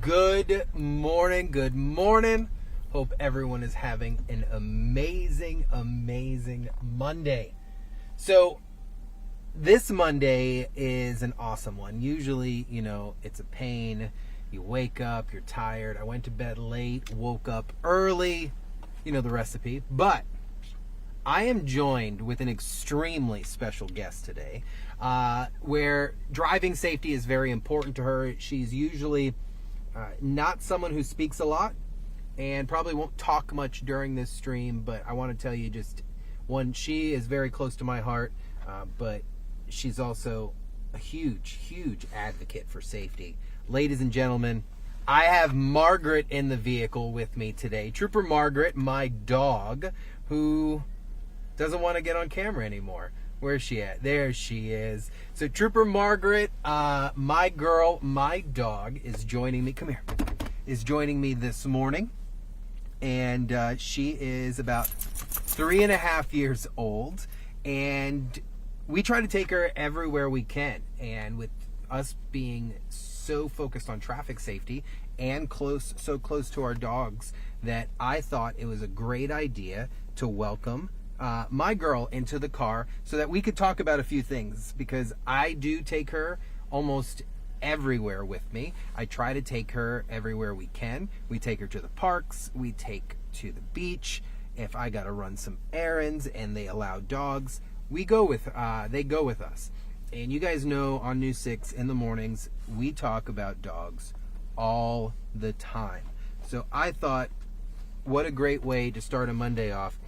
Good morning. Good morning. Hope everyone is having an amazing Monday. So this Monday is an awesome one. Usually, it's a pain. You wake up, you're tired. I went to bed late, woke up early. You know the recipe. But I am joined with an extremely special guest today, where driving safety is very important to her. She's usually not someone who speaks a lot and probably won't talk much during this stream, but I want to tell you just, one, she is very close to my heart, but she's also a huge advocate for safety. Ladies and gentlemen, I have Margaret in the vehicle with me today. Trooper Margaret, my dog, who doesn't want to get on camera anymore. Where's she at? There she is. So Trooper Margaret, my girl, my dog, is joining me. Come here. Is joining me this morning. And she is about 3.5 years old. And we try to take her everywhere we can. And with us being so focused on traffic safety and so close to our dogs, that I thought it was a great idea to welcome my girl into the car so that we could talk about a few things, because I do take her almost everywhere with me. I try to take her everywhere we can. We take her to the parks, we take to the beach. If I gotta run some errands and they allow dogs, they go with us. And you guys know on News 6 in the mornings, we talk about dogs all the time. So I thought, what a great way to start a Monday off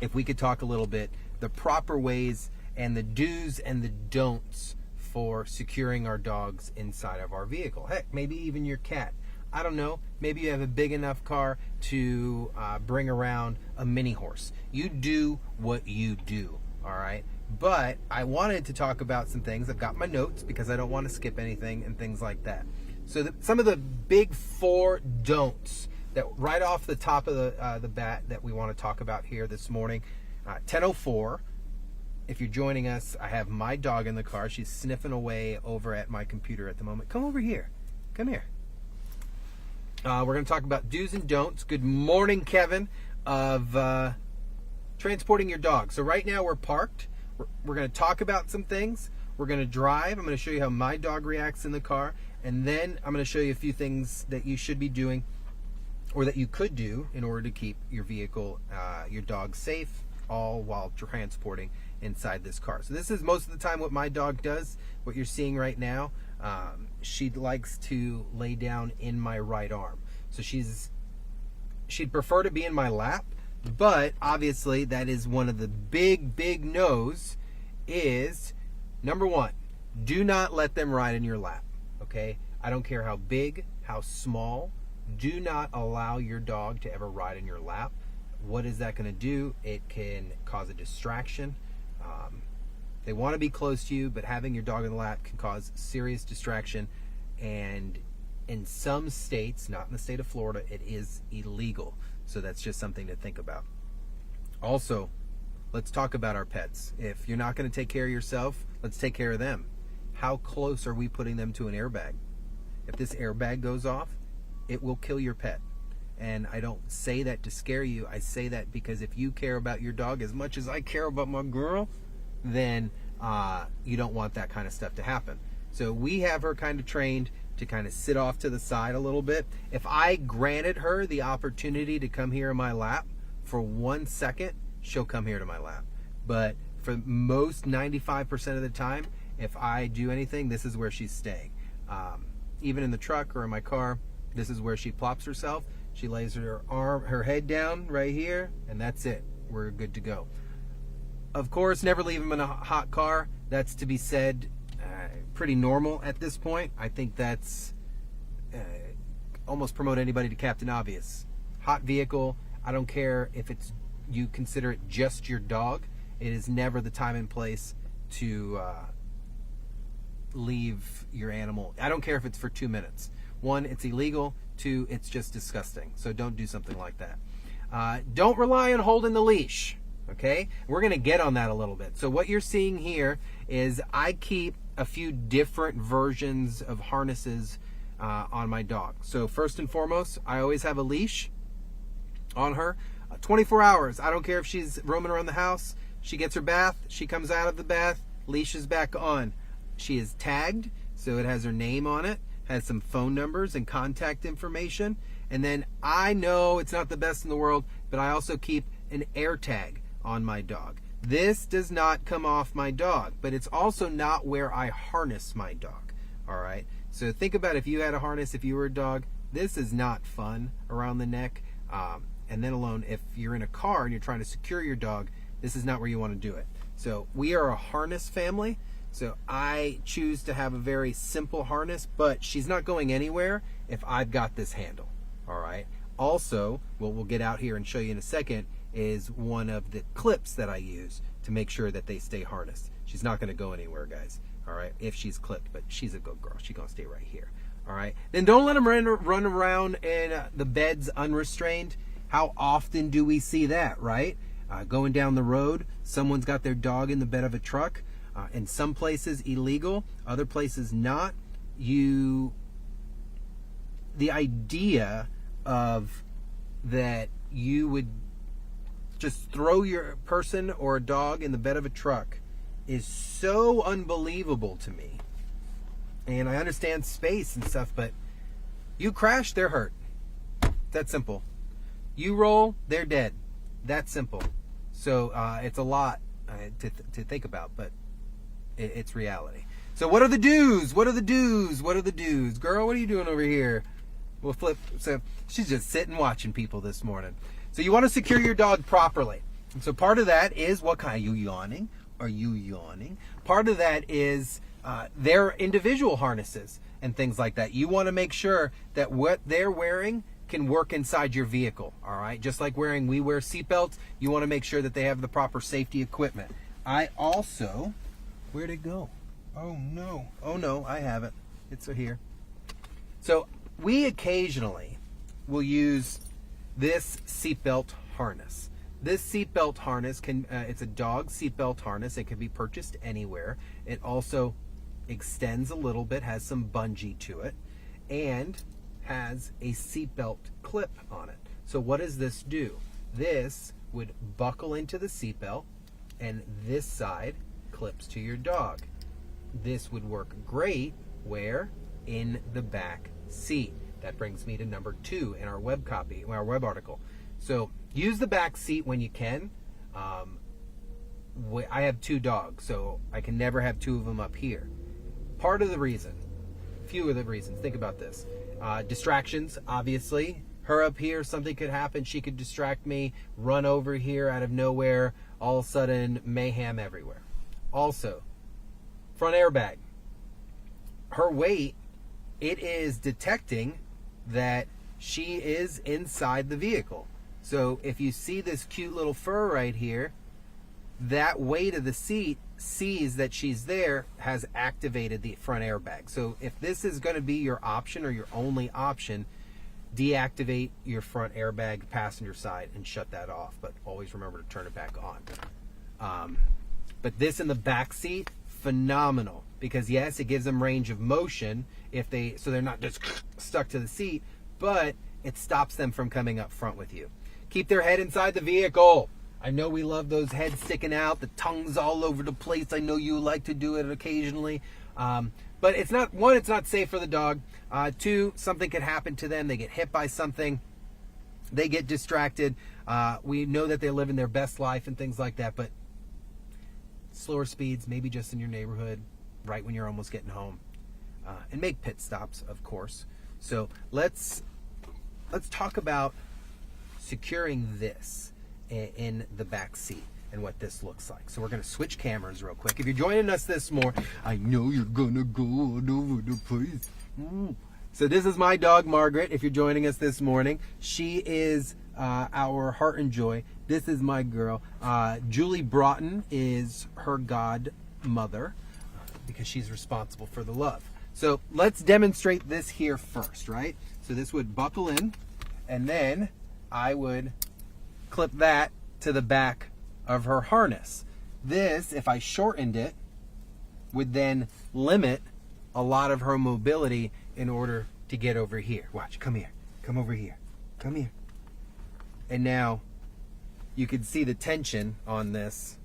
if we could talk a little bit the proper ways and the do's and the don'ts for securing our dogs inside of our vehicle. Heck, maybe even your cat. I don't know. Maybe you have a big enough car to bring around a mini horse. You do what you do, all right? But I wanted to talk about some things. I've got my notes because I don't want to skip anything and things like that. So some of the big 4 don'ts that right off the top of the bat that we want to talk about here this morning. 10:04. If you're joining us, I have my dog in the car. She's sniffing away over at my computer at the moment. Come over here. Come here. We're going to talk about do's and don'ts. Good morning, Kevin, of transporting your dog. So right now we're parked. We're going to talk about some things. We're going to drive. I'm going to show you how my dog reacts in the car. And then I'm going to show you a few things that you should be doing, or that you could do, in order to keep your vehicle, your dog safe, all while transporting inside this car. So this is most of the time what my dog does. What you're seeing right now, she likes to lay down in my right arm. So she'd prefer to be in my lap, but obviously that is one of the big no's. Is number 1, do not let them ride in your lap. Okay, I don't care how big, how small. Do not allow your dog to ever ride in your lap. What is that going to do? It can cause a distraction. They want to be close to you, but having your dog in the lap can cause serious distraction. And in some states, not in the state of Florida, it is illegal. So that's just something to think about. Also, let's talk about our pets. If you're not going to take care of yourself, let's take care of them. How close are we putting them to an airbag? If this airbag goes off, it will kill your pet. And I don't say that to scare you. I say that because if you care about your dog as much as I care about my girl, then you don't want that kind of stuff to happen. So we have her kind of trained to kind of sit off to the side a little bit. If I granted her the opportunity to come here in my lap for 1 second, she'll come here to my lap. But for most 95% of the time, if I do anything, this is where she's staying. Even in the truck or in my car, this is where she plops herself. She lays her head down right here, and that's it. We're good to go. Of course, never leave them in a hot car. That's to be said, pretty normal at this point. I think that's almost promote anybody to Captain Obvious. Hot vehicle, I don't care if you consider it just your dog. It is never the time and place to leave your animal. I don't care if it's for 2 minutes. 1, it's illegal. 2, it's just disgusting. So don't do something like that. Don't rely on holding the leash. Okay, we're going to get on that a little bit. So what you're seeing here is I keep a few different versions of harnesses on my dog. So first and foremost, I always have a leash on her, 24 hours. I don't care if she's roaming around the house. She gets her bath, she comes out of the bath, leash is back on. She is tagged, so it has her name on it, has some phone numbers and contact information. And then I know it's not the best in the world, but I also keep an air tag on my dog. This does not come off my dog, but it's also not where I harness my dog. All right. So think about if you had a harness, if you were a dog, this is not fun around the neck. And then alone, if you're in a car and you're trying to secure your dog, this is not where you want to do it. So we are a harness family. So I choose to have a very simple harness, but she's not going anywhere if I've got this handle. All right. Also, what we'll get out here and show you in a second is one of the clips that I use to make sure that they stay harnessed. She's not going to go anywhere, guys. All right. If she's clipped, but she's a good girl. She's going to stay right here. All right. Then don't let them run around in the beds unrestrained. How often do we see that, right? Going down the road, someone's got their dog in the bed of a truck. In some places illegal, other places not. The idea of that you would just throw your person or a dog in the bed of a truck is so unbelievable to me. And I understand space and stuff, but you crash, they're hurt. That's simple. You roll, they're dead. That's simple. So it's a lot to think about, but it's reality. So what are the do's? What are the do's? What are the do's? Girl, what are you doing over here? We'll flip. So she's just sitting watching people this morning. So you want to secure your dog properly. And so part of that is what kind? Are you yawning? Are you yawning? Part of that is their individual harnesses and things like that. You want to make sure that what they're wearing can work inside your vehicle. All right. Just like we wear seatbelts, you want to make sure that they have the proper safety equipment. I also, where'd it go? Oh no, I have it. It's here. So we occasionally will use this seatbelt harness. This seatbelt harness it's a dog seatbelt harness. It can be purchased anywhere. It also extends a little bit, has some bungee to it, and has a seatbelt clip on it. So what does this do? This would buckle into the seatbelt, and this side clips to your dog. This would work great where? In the back seat. That brings me to number 2 in our web article. So use the back seat when you can. I have 2 dogs, so I can never have 2 of them up here. Few of the reasons, think about this. Distractions, obviously. Her up here, something could happen. She could distract me, run over here out of nowhere, all of a sudden mayhem everywhere. Also, front airbag. Her weight, it is detecting that she is inside the vehicle. So if you see this cute little fur right here, that weight of the seat sees that she's there, has activated the front airbag. So if this is going to be your option or your only option, deactivate your front airbag passenger side and shut that off. But always remember to turn it back on. But this in the back seat, phenomenal, because yes, it gives them range of motion so they're not just stuck to the seat, but it stops them from coming up front with you. Keep their head inside the vehicle. I know we love those heads sticking out, the tongues all over the place. I know you like to do it occasionally. But it's not safe for the dog. 2, something could happen to them. They get hit by something. They get distracted. We know that they're living their best life and things like that, but slower speeds, maybe just in your neighborhood, right when you're almost getting home. And make pit stops, of course. So let's talk about securing this in the back seat and what this looks like. So we're going to switch cameras real quick. If you're joining us this morning, I know you're going to go all over the place. So this is my dog, Margaret, if you're joining us this morning. She is our heart and joy. This is my girl. Julie Broughton is her godmother because she's responsible for the love. So let's demonstrate this here first, right? So this would buckle in, and then I would clip that to the back of her harness. This, if I shortened it, would then limit a lot of her mobility in order to get over here. Watch, come here. Come over here. Come here. And now you can see the tension on this.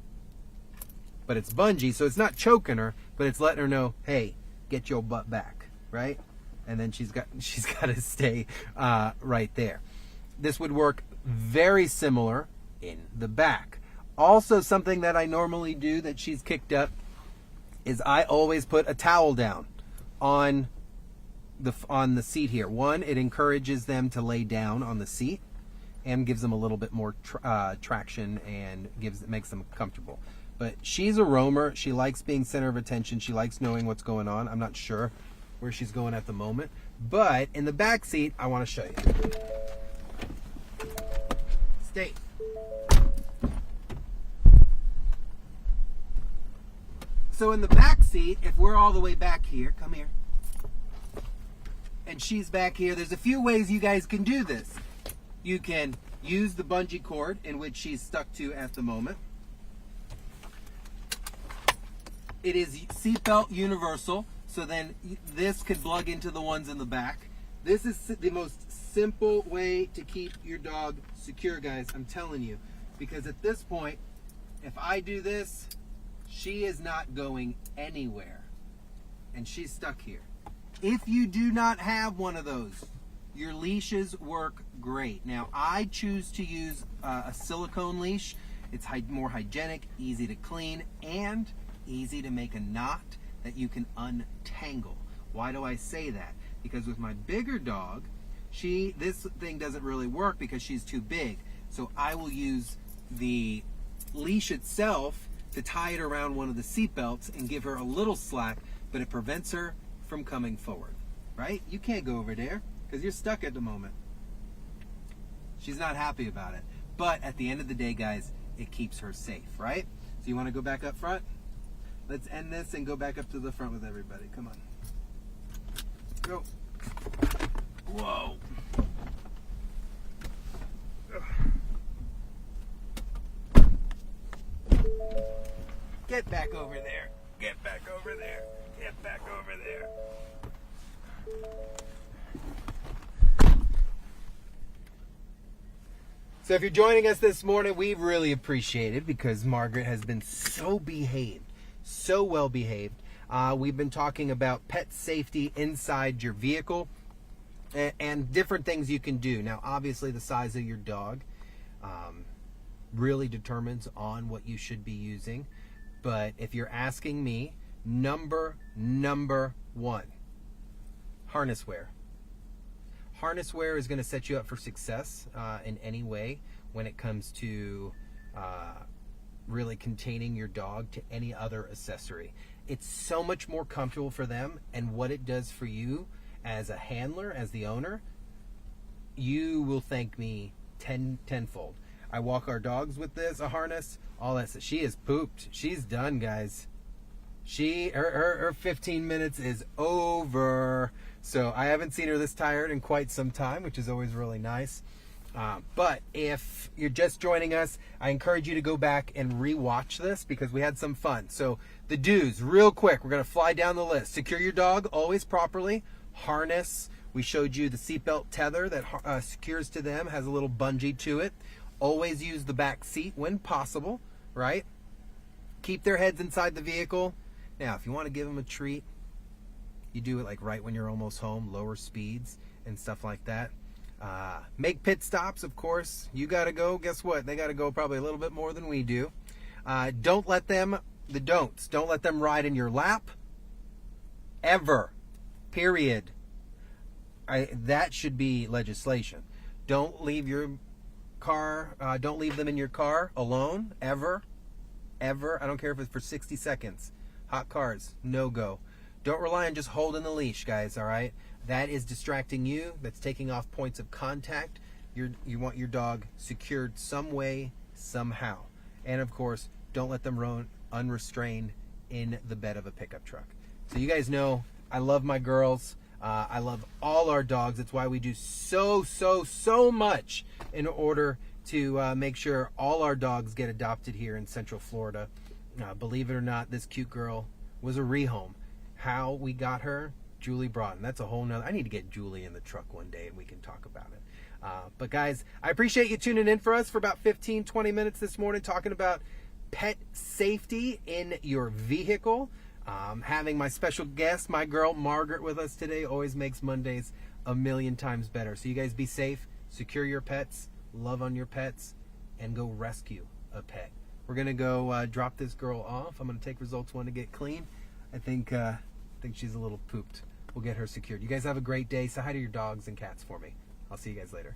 But it's bungee, so it's not choking her, but it's letting her know, hey, get your butt back, right? And then she's got to stay right there. This would work very similar in the back. Also, something that I normally do that she's kicked up is I always put a towel down on the seat here. One, it encourages them to lay down on the seat and gives them a little bit more traction and makes them comfortable. But she's a roamer. She likes being center of attention. She likes knowing what's going on. I'm not sure where she's going at the moment. But in the back seat, I want to show you. Stay. So in the back seat, if we're all the way back here, come here, and she's back here, there's a few ways you guys can do this. You can use the bungee cord in which she's stuck to at the moment. It is seatbelt universal, so then this could plug into the ones in the back. This is the most simple way to keep your dog secure, guys, I'm telling you. Because at this point, if I do this, she is not going anywhere. And she's stuck here. If you do not have one of those, your leashes work great. Now, I choose to use a silicone leash. It's more hygienic, easy to clean, and easy to make a knot that you can untangle. Why do I say that? Because with my bigger dog, this thing doesn't really work because she's too big. So I will use the leash itself to tie it around one of the seat belts and give her a little slack, but it prevents her from coming forward, right? You can't go over there because you're stuck at the moment. She's not happy about it. But at the end of the day, guys, it keeps her safe, right? So you want to go back up front? Let's end this and go back up to the front with everybody. Come on. Go. Whoa. Get back over there. Get back over there. Get back over there. So if you're joining us this morning, we really appreciate it because Margaret has been so behaved, so well behaved. We've been talking about pet safety inside your vehicle and different things you can do. Now, obviously, the size of your dog really determines on what you should be using. But if you're asking me, number one, harness wear. Harness wear is going to set you up for success in any way when it comes to really containing your dog to any other accessory. It's so much more comfortable for them, and what it does for you as a handler, as the owner, you will thank me tenfold. I walk our dogs with a harness, all that. She is pooped. She's done, guys. Her 15 minutes is over. So I haven't seen her this tired in quite some time, which is always really nice. But if you're just joining us, I encourage you to go back and re-watch this because we had some fun. So the do's, real quick, we're going to fly down the list. Secure your dog always properly. Harness. We showed you the seatbelt tether that secures to them, has a little bungee to it. Always use the back seat when possible, right? Keep their heads inside the vehicle. Now, if you want to give them a treat, you do it like right when you're almost home, lower speeds and stuff like that. Make pit stops, of course. You got to go. Guess what? They got to go probably a little bit more than we do. Don't let them ride in your lap. Ever. Period. That should be legislation. Don't leave them in your car alone, ever. I don't care if it's for 60 seconds. Hot cars, no go. Don't rely on just holding the leash, guys, all right? That is distracting you. That's taking off points of contact. You want your dog secured some way, somehow. And, of course, don't let them roam unrestrained in the bed of a pickup truck. So you guys know I love my girls. I love all our dogs. That's why we do so much in order to make sure all our dogs get adopted here in Central Florida. Believe it or not, this cute girl was a rehome. How we got her, Julie Broughton. That's a whole nother. I need to get Julie in the truck one day and we can talk about it. But guys, I appreciate you tuning in for us for about 15-20 minutes this morning, talking about pet safety in your vehicle. Having my special guest, my girl Margaret, with us today always makes Mondays a million times better. So you guys be safe, secure your pets, love on your pets, and go rescue a pet. We're gonna go drop this girl off. I'm gonna take results 1 to get clean. I think she's a little pooped. We'll get her secured. You guys have a great day. Say hi to your dogs and cats for me. I'll see you guys later.